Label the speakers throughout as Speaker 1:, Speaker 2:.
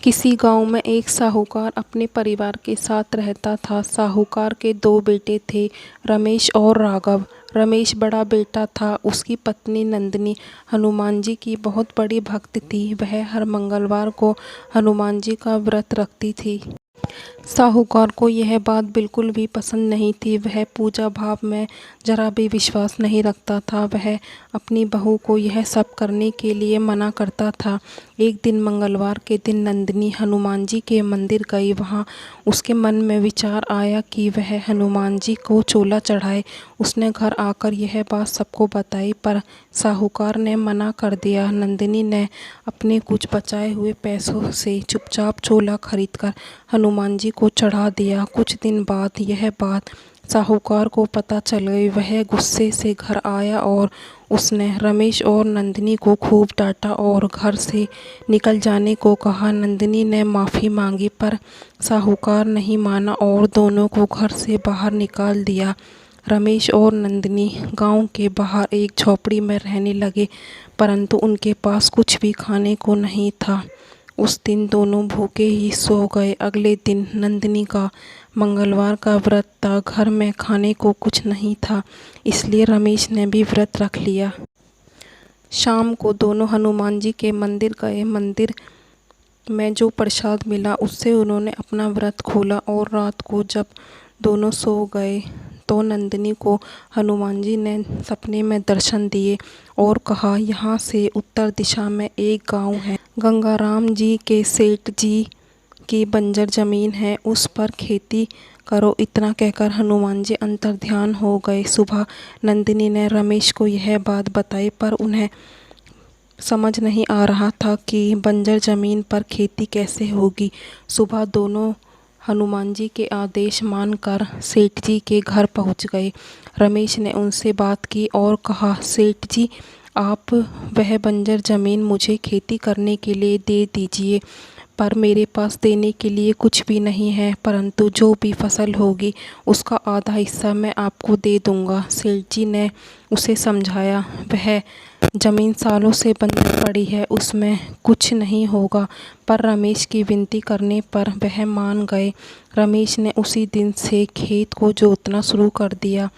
Speaker 1: किसी गांव में एक साहूकार अपने परिवार के साथ रहता था। साहूकार के दो बेटे थे, रमेश और राघव। रमेश बड़ा बेटा था। उसकी पत्नी नंदिनी हनुमान जी की बहुत बड़ी भक्त थी। वह हर मंगलवार को हनुमान जी का व्रत रखती थी। साहूकार को यह बात बिल्कुल भी पसंद नहीं थी। वह पूजा भाव में जरा भी विश्वास नहीं रखता था। वह अपनी बहू को यह सब करने के लिए मना करता था। एक दिन मंगलवार के दिन नंदिनी हनुमान जी के मंदिर गई। वहाँ उसके मन में विचार आया कि वह हनुमान जी को चोला चढ़ाए। उसने घर आकर यह बात सबको बताई, पर साहूकार ने मना कर दिया। नंदिनी ने अपने कुछ बचाए हुए पैसों से चुपचाप चोला खरीदकर हनुमान जी को चढ़ा दिया। कुछ दिन बाद यह बात साहूकार को पता चल गई। वह गुस्से से घर आया और उसने रमेश और नंदिनी को खूब डांटा और घर से निकल जाने को कहा। नंदिनी ने माफ़ी मांगी, पर साहूकार नहीं माना और दोनों को घर से बाहर निकाल दिया। रमेश और नंदिनी गांव के बाहर एक झोपड़ी में रहने लगे, परंतु उनके पास कुछ भी खाने को नहीं था। उस दिन दोनों भूखे ही सो गए। अगले दिन नंदिनी का मंगलवार का व्रत था। घर में खाने को कुछ नहीं था, इसलिए रमेश ने भी व्रत रख लिया। शाम को दोनों हनुमान जी के मंदिर गए। मंदिर में जो प्रसाद मिला उससे उन्होंने अपना व्रत खोला और रात को जब दोनों सो गए तो नंदिनी को हनुमान जी ने सपने में दर्शन दिए और कहा, यहाँ से उत्तर दिशा में एक गांव है। गंगाराम जी के सेठ जी की बंजर ज़मीन है, उस पर खेती करो। इतना कहकर हनुमान जी अंतर्ध्यान हो गए। सुबह नंदिनी ने रमेश को यह बात बताई, पर उन्हें समझ नहीं आ रहा था कि बंजर ज़मीन पर खेती कैसे होगी। सुबह दोनों हनुमान जी के आदेश मानकर सेठ जी के घर पहुंच गए। रमेश ने उनसे बात की और कहा, सेठ जी, आप वह बंजर ज़मीन मुझे खेती करने के लिए दे दीजिए, पर मेरे पास देने के लिए कुछ भी नहीं है, परंतु जो भी फसल होगी उसका आधा हिस्सा मैं आपको दे दूंगा। सेठ जी ने उसे समझाया, वह ज़मीन सालों से बंजर पड़ी है, उसमें कुछ नहीं होगा, पर रमेश की विनती करने पर वह मान गए। रमेश ने उसी दिन से खेत को जोतना शुरू कर दिया।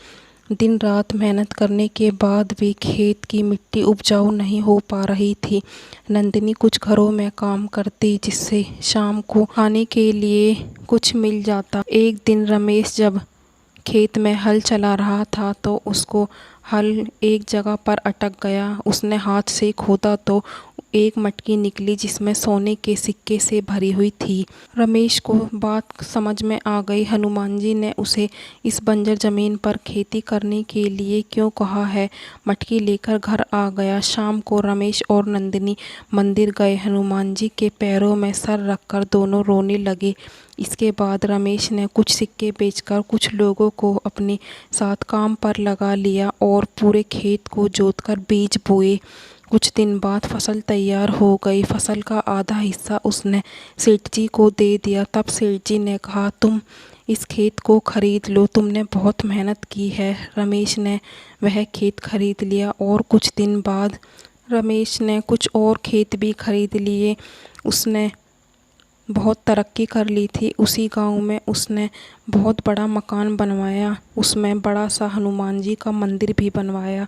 Speaker 1: दिन रात मेहनत करने के बाद भी खेत की मिट्टी उपजाऊ नहीं हो पा रही थी। नंदिनी कुछ घरों में काम करती, जिससे शाम को खाने के लिए कुछ मिल जाता। एक दिन रमेश जब खेत में हल चला रहा था तो उसको हल एक जगह पर अटक गया। उसने हाथ से खोदा तो एक मटकी निकली जिसमें सोने के सिक्के से भरी हुई थी। रमेश को बात समझ में आ गई। हनुमान जी ने उसे इस बंजर ज़मीन पर खेती करने के लिए क्यों कहा है। मटकी लेकर घर आ गया। शाम को रमेश और नंदिनी मंदिर गए। हनुमान जी के पैरों में सर रखकर दोनों रोने लगे। इसके बाद रमेश ने कुछ सिक्के बेचकर कुछ लोगों को अपने साथ काम पर लगा लिया और पूरे खेत को जोतकर बीज बोए। कुछ दिन बाद फसल तैयार हो गई। फसल का आधा हिस्सा उसने सेठ जी को दे दिया। तब सेठ जी ने कहा, तुम इस खेत को खरीद लो, तुमने बहुत मेहनत की है। रमेश ने वह खेत खरीद लिया और कुछ दिन बाद रमेश ने कुछ और खेत भी खरीद लिए। उसने बहुत तरक्की कर ली थी। उसी गांव में उसने बहुत बड़ा मकान बनवाया, उसमें बड़ा सा हनुमान जी का मंदिर भी बनवाया।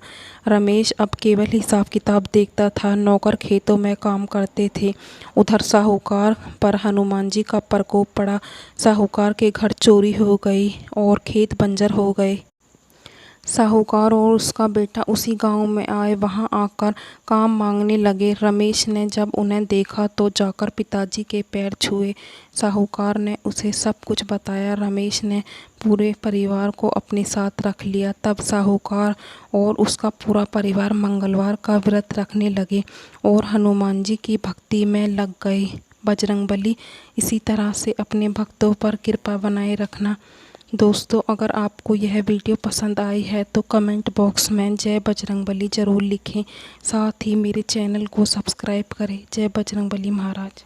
Speaker 1: रमेश अब केवल हिसाब किताब देखता था। नौकर खेतों में काम करते थे। उधर साहूकार पर हनुमान जी का प्रकोप पड़ा। साहूकार के घर चोरी हो गई और खेत बंजर हो गए। साहूकार और उसका बेटा उसी गांव में आए। वहां आकर काम मांगने लगे। रमेश ने जब उन्हें देखा तो जाकर पिताजी के पैर छुए। साहूकार ने उसे सब कुछ बताया। रमेश ने पूरे परिवार को अपने साथ रख लिया। तब साहूकार और उसका पूरा परिवार मंगलवार का व्रत रखने लगे और हनुमान जी की भक्ति में लग गए। बजरंगबली इसी तरह से अपने भक्तों पर कृपा बनाए रखना। दोस्तों, अगर आपको यह वीडियो पसंद आई है तो कमेंट बॉक्स में जय बजरंगबली ज़रूर लिखें। साथ ही मेरे चैनल को सब्सक्राइब करें। जय बजरंगबली महाराज।